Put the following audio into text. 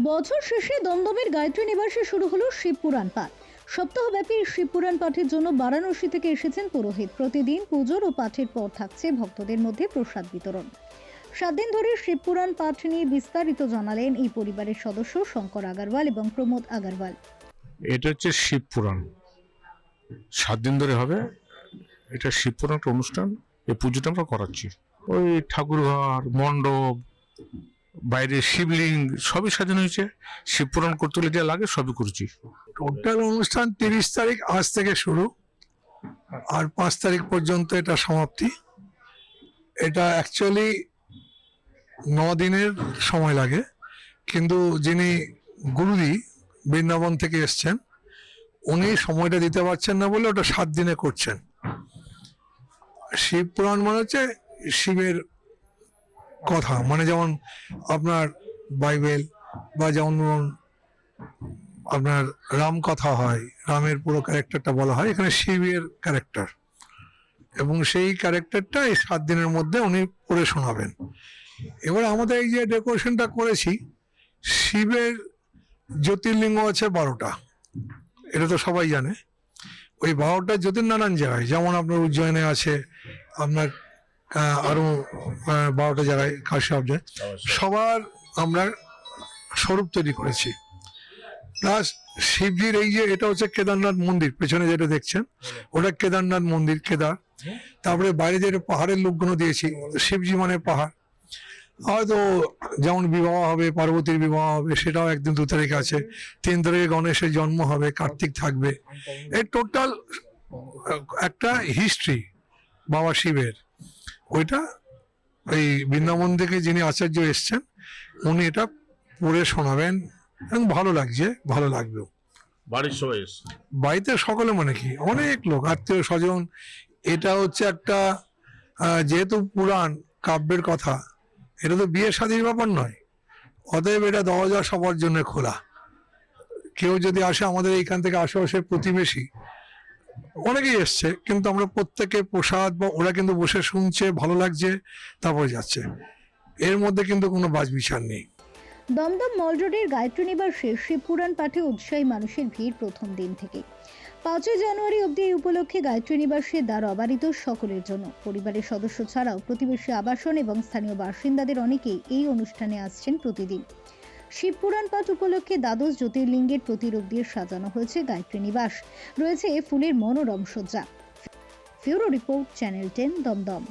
বছর শেষে দমদমের গায়ত্রী নিবাসে শুরু হলো শিবপুরাণ পাঠ। সপ্তাহব্যাপী শিবপুরাণ পাঠের জন্য বারাণসী থেকে এসেছেন পুরোহিত। প্রতিদিন পুজোর ও পাঠের পর থাকছে ভক্তদের মধ্যে প্রসাদ বিতরণ। 7 দিন ধরে শিবপুরাণ পাঠ নিয়ে বিস্তারিত জানালেন এই পরিবারের সদস্য শঙ্কর আগারওয়াল এবং প্রমোদ আগারওয়াল। এটা হচ্ছে শিবপুরাণ, 7 দিন ধরে হবে। এটা শিবপুরাণ একটা অনুষ্ঠান। এই পুজোটা আমরা করাচ্ছি। ওই ঠাকুরঘর, মণ্ডপ, বাইরে শিবলিঙ্গ সবই সাজানো হয়েছে। শিবপুরাণ করতে হলে যা লাগে সবই করছি। টোটাল অনুষ্ঠান 30 তারিখ আজ থেকে শুরু, আর 5 তারিখ পর্যন্ত এটা সমাপ্তি। এটা অ্যাকচুয়ালি 9 দিনের সময় লাগে, কিন্তু যিনি গুরুজি বৃন্দাবন থেকে এসছেন উনি সময়টা দিতে পারছেন না বলে ওটা 7 দিনে করছেন। শিব পুরাণ মানে হচ্ছে শিবের কথা, মানে যেমন আপনার বাইবেল বা যেমন আপনার রাম কথা হয়, রামের পুরো ক্যারেক্টারটা বলা হয়, এখানে শিবের ক্যারেক্টার, এবং সেই ক্যারেক্টারটা এই 7 দিনের মধ্যে উনি পড়ে শোনাবেন। এবার আমাদের এই যে ডেকোরেশনটা করেছি, শিবের জ্যোতির্লিঙ্গ আছে 12টা, এটা তো সবাই জানে। ওই 12টা জ্যোতির্নারায়ণ জায়গায়, যেমন আপনার উজ্জয়নে আছে, আপনার আরো 12টা জায়গায় কাশী অবজয়, সবার আমরা স্বরূপ তৈরি করেছি। প্লাস শিবজির এই যে এটা হচ্ছে কেদারনাথ মন্দির, পেছনে যেটা দেখছেন ওটা কেদারনাথ মন্দির, কেদার। তারপরে বাইরে যে পাহাড়ের লোকগুলো দিয়েছি, শিবজি মানে পাহাড়। হয়তো যেমন বিবাহ হবে, পার্বতীর বিবাহ হবে, সেটাও একদিন 2 তারিখে আছে। 3 তারিখে গণেশের জন্ম হবে, কার্তিক থাকবে। এই টোটাল একটা হিস্ট্রি বাবা শিবের। ওইটা ওই বৃন্দাবন থেকে যিনি আচার্য এসছেন উনি এটা পড়ে শোনাবেন, এবং ভালো লাগছে, ভালো লাগবেও। বাড়ির সবাই এসে, বাড়িতে সকলে, মানে কি অনেক লোক, আত্মীয় স্বজন। এটা হচ্ছে একটা যেহেতু পুরাণ কাব্যের কথা, এটা তো বিয়ে শাদীর ব্যাপার নয়, অতএব এটা দরজা সবার জন্য খোলা। কেউ যদি আসে, আমাদের এইখান থেকে আশেপাশে প্রতিবেশী অনেকেই এসছে, কিন্তু আমরা প্রত্যেকে প্রসাদ বা ওরা কিন্তু বসে শুনছে, ভালো লাগছে, তারপরে যাচ্ছে। এর মধ্যে কিন্তু কোনো বাছবিচার নেই। দমদম মল রোডের গায়ত্রী নিবাসে শিবপুরাণ পাঠে উৎসাহী মানুষের ভিড় প্রথম দিন থেকে। 5 জানুয়ারি অবধি এই উপলক্ষে গায়ত্রী নিবাসের দ্বার অবারিত সকলের জন্য। পরিবারের সদস্য ছাড়াও প্রতিবেশী আবাসন এবং স্থানীয় বাসিন্দাদের অনেকেই এই অনুষ্ঠানে আসছেন প্রতিদিন। শিবপুরাণ পাঠ উপলক্ষে 12 জ্যোতির্লিঙ্গের প্রতিরূপ দিয়ে সাজানো হয়েছে গায়ত্রী নিবাস। রয়েছে ফুলের মনোরম সজ্জা। ফিউরো রিপোর্ট, চ্যানেল 10 দমদম।